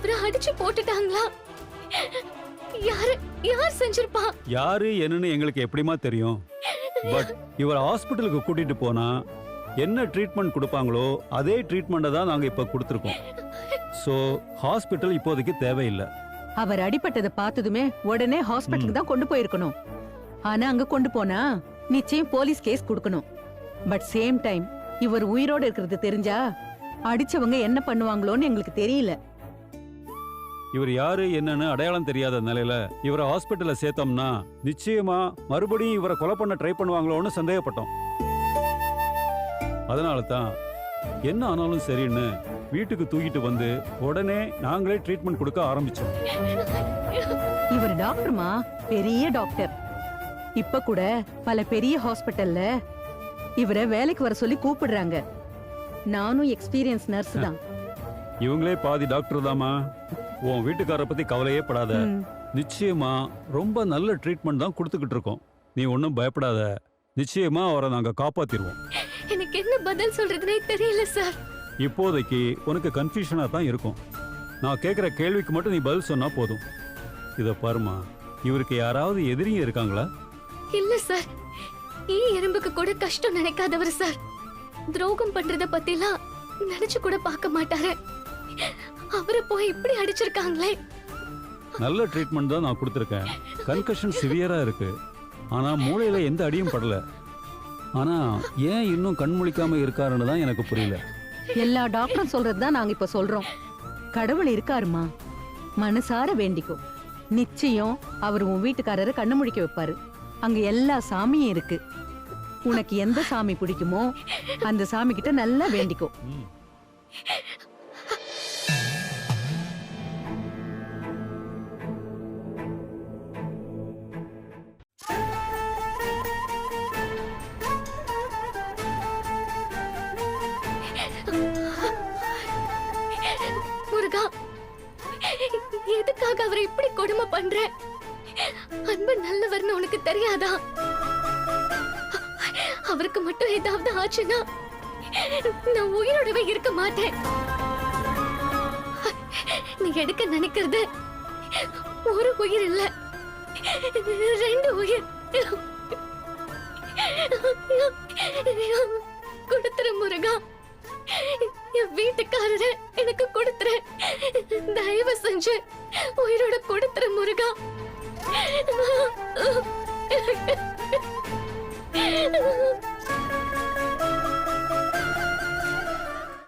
அவரை அடிச்சு போட்டுட்டாங்களா? யாரு யார் செஞ்சிருப்பா? யாரு என்னன்னு எங்களுக்கு எப்படிமா தெரியும்? பட் இவர் ஹாஸ்பிட்டலுக்கு கூட்டிட்டு போனா என்ன ட்ரீட்மெண்ட் கொடுப்பாங்களோ அதே ட்ரீட்மெண்ட்டை தான் நாங்க இப்ப கொடுத்துருக்கோம். சோ ஹாஸ்பிட்டல் இப்போதைக்கு தேவையில்லை. அவர் அடிபட்டதை பார்த்ததுமே உடனே ஹாஸ்பிட்டலுக்கு தான் கொண்டு போயிருக்கணும். ஆனா அங்க கொண்டு போனா நிச்சயம் போலீஸ் கேஸ் கொடுக்கணும். பட் சேம் டைம் இவர் உயிரோட இருக்கிறது தெரிஞ்சா அடிச்சவங்க என்ன பண்ணுவாங்களோன்னு எங்களுக்கு தெரியல. இவர் யாரு என்னன்னு அடையாளம் தெரியாத நிலையில இவரை ஹாஸ்பிட்டல்ல சேர்த்தோம்னா நிச்சயமா மறுபடியும் இவரை கொலை பண்ண ட்ரை பண்ணுவாங்களோன்னு சந்தேகப்பட்டோம். அதனால தான் என்ன ஆனாலும் சரின்னு வீட்டுக்கு தூக்கிட்டு வந்து உடனே நாங்களே ட்ரீட்மெண்ட் கொடுக்க ஆரம்பிச்சோம். இவர் டாக்டர்மா, பெரிய டாக்டர். இப்ப கூட பல பெரிய ஹாஸ்பிட்டல்ல இவரை வேலைக்கு வர சொல்லி கூப்பிடுறாங்க. நானும் எக்ஸ்பீரியன்ஸ் நர்ஸ் தான். இவங்களே பாதி டாக்டர் தாமா. உன் வீட்டுக்கார பத்தி கவலையே படாத. நிச்சயமா ரொம்ப நல்ல ட்ரீட்மெண்ட் தான் கொடுத்துக்கிட்டு இருக்கோம். நீ ஒன்னும் பயப்படாத. நிச்சயமா அவரை நாங்க காப்பாத்திடுவோம். எனக்கு என்ன பதில் சொல்றதுனே தெரியல சார். இப்போதைக்கு உனக்கு கன்ஃபியூஷனா தான் இருக்கும். நான் கேட்குற கேள்விக்கு மட்டும் நீ பதில் சொன்னா போதும். இத பாருமா, இவருக்கு யாராவது எதிரிங்க இருக்காங்களா? இல்ல சார். எறும்புக்கு கூட கஷ்டம் நினைக்காதவர் சார். துரோகம் பண்றத பத்திலாம் நினைச்சு கூட பார்க்க மாட்டாரு. அவரை போய் இப்படி அடிச்சிருக்காங்களே. நல்ல ட்ரீட்மெண்ட் தான் நான் கொடுத்துருக்கேன். கன்கஷன் சிவியரா இருக்கு. ஆனா மூளையில எந்த அடியும் படல. ஆனா ஏன் இன்னும் கண் முழிக்காம இருக்காருன்னு தான் எனக்கு புரியல. எல்லா டாக்டரும் சொல்றதுதான் நாங்க இப்ப சொல்றோம். கடவுள் இருக்காருமா, மனசார வேண்டிக்கோ. நிச்சயம் அவர் உன் வீட்டுக்காரரை கண்ணு முழிக்க வைப்பாரு. அங்க எல்லா சாமியும் இருக்கு. உனக்கு எந்த சாமி பிடிக்குமோ அந்த சாமி கிட்ட நல்லா வேண்டிக்கோ. முருகா, எதுக்காக அவரை இப்படி கொடுமை பண்ற? அன்பு நல்லவர்னு உனக்கு தெரியாதா? அவருக்கு மட்டும் ஏதாவது ஆச்சுன்னா நான் உயிரோடவே இருக்க மாட்டேன். நீ எடுக்க நினைக்கிறது ஒரு உயிர் இல்ல, 2 உயிர். கொடுத்துரு முருகா, என் வீட்டுக்காரரை எனக்கு கொடுத்துரு. தயவு செஞ்சு உயிரோட கொடுத்துரு முருகா.